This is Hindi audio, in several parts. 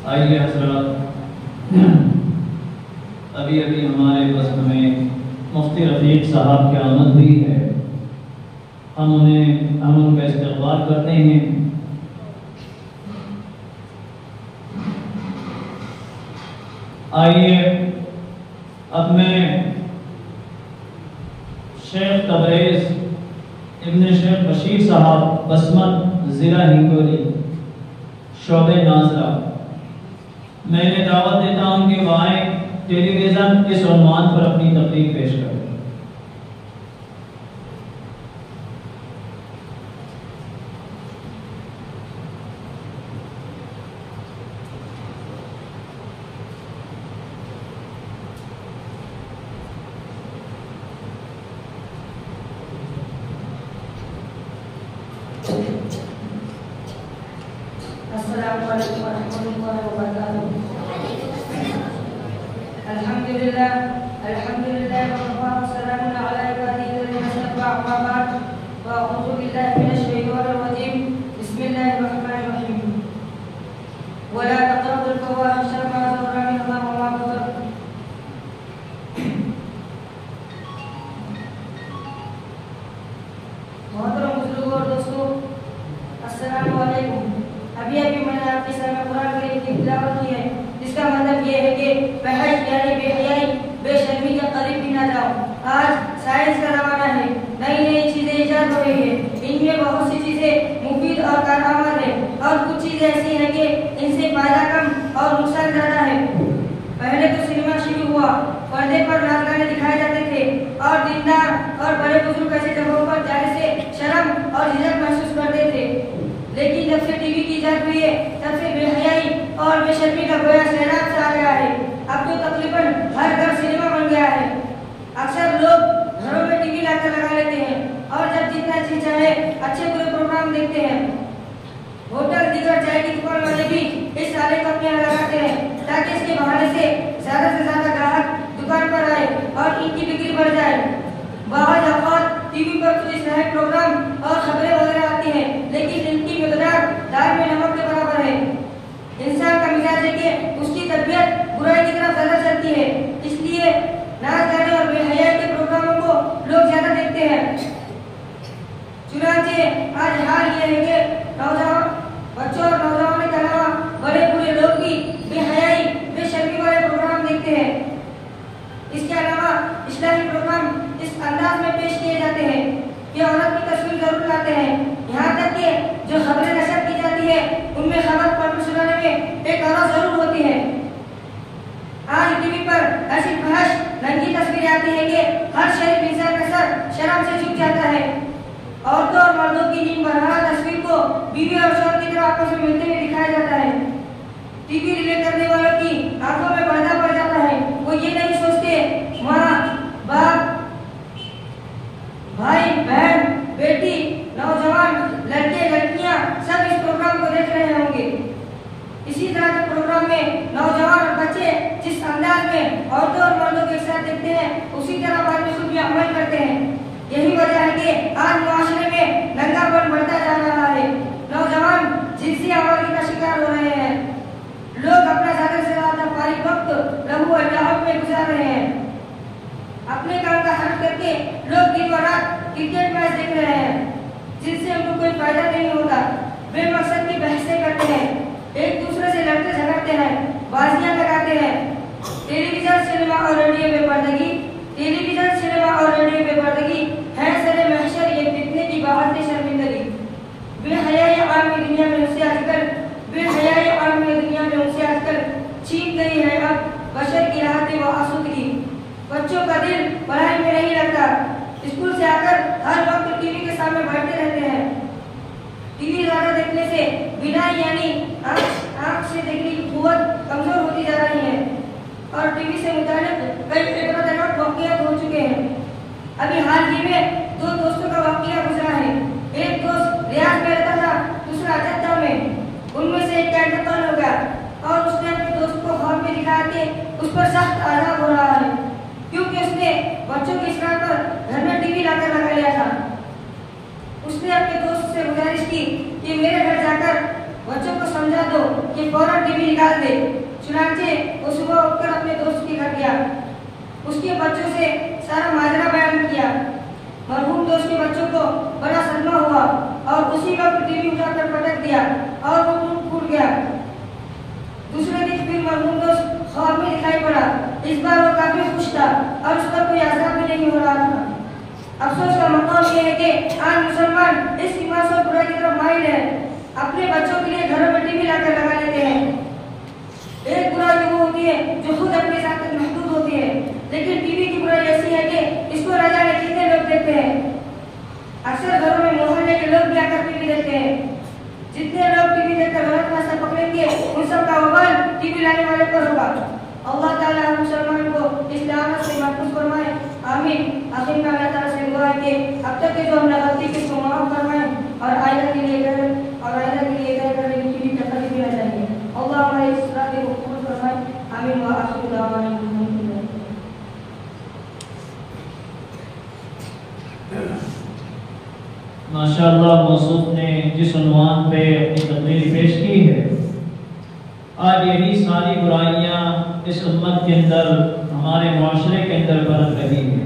आइए हज़रात, अभी अभी हमारे बस्म में मुफ्ती रफ़ीक साहब की आमद हुई है। हम उनका इस्तक़बाल करते हैं। आइए अब मैं शेख तबरेज़ इब्न शेख बशीर साहब बसमत ज़िला हिंगोली शोबे नाज़रा, मैंने दावत देता हूँ कि वह टेलीविज़न इस उन्वान पर अपनी तकरीर पेश करें। उसने अपने दोस्त से गुजारिश की कि मेरे घर जाकर बच्चों को समझा दो कि फौरन टीवी निकाल दे। चुनांचे वो सुबह उठकर अपने दोस्त के घर गया। उसके बच्चों से सारा माजरा बयान किया। मरहूम दोस्त के बच्चों को बड़ा सदमा हुआ और उसी वक्त टीवी उठाकर पटक दिया और वो फूट गया। दूसरे दिन फिर मरहूम दोस्त ख्वाब में दिखाई पड़ा। इस बार वो काफी खुश था और उस पर कोई आज़ाब भी नहीं हो रहा था। अफसोस का मकाम यह है कि आज मुसलमान इस ईमान और बुराई की तरफ माइल है। अपने बच्चों के लिए घरों में टीवी लाकर लगा लेते हैं। एक बुराई वो होती है जो खुद अपने साथ तक महदूद होती है, लेकिन टीवी की बुराई ऐसी है कि इसको राजा ने कितने लोग देखते हैं। अक्सर घरों में मोहल्ले के लोग भी आकर टीवी देखते हैं। जितने लोग टीवी देखकर गलत रास्ता पकड़ेंगे उन सब का वबाल टीवी लाने वाले पर होगा। अल्लाह ताला हम मुसलमान को इस लानत से महफूज फरमाए, आमीन। आखिर में अल्लाह ताला से दुआ है कि अब तक के जो हमने गलती की उसको माफ फरमाए और आइंदा के लिए करने की भी तकलीफ भी आ जाएगी। अल्लाह हमारे इस रास्ते को कबूल फरमाए, आमीन। व आखिर दुआवाना माशाअल्लाह मौसूफ ने जिस उन्वान पे अपनी तकरीर पेश की है, आज यही सारी बुराइयां इस उम्मत के अंदर, हमारे माशरे के अंदर पनप रही है।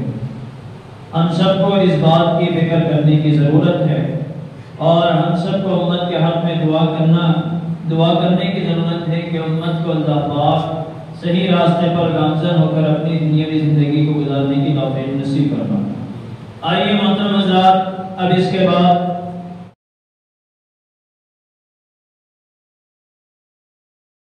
हम सबको इस बात की फिक्र करने की ज़रूरत है और हम सबको उम्मत के हक़ में दुआ करने की ज़रूरत है कि उम्मत को अल्लाह पाक सही रास्ते पर गामज़न होकर अपनी दुनियावी ज़िंदगी को गुजारने की तौफ़ीक़ नसीब फरमाए। आइए मोहतरम हज़रात, अब इसके बाद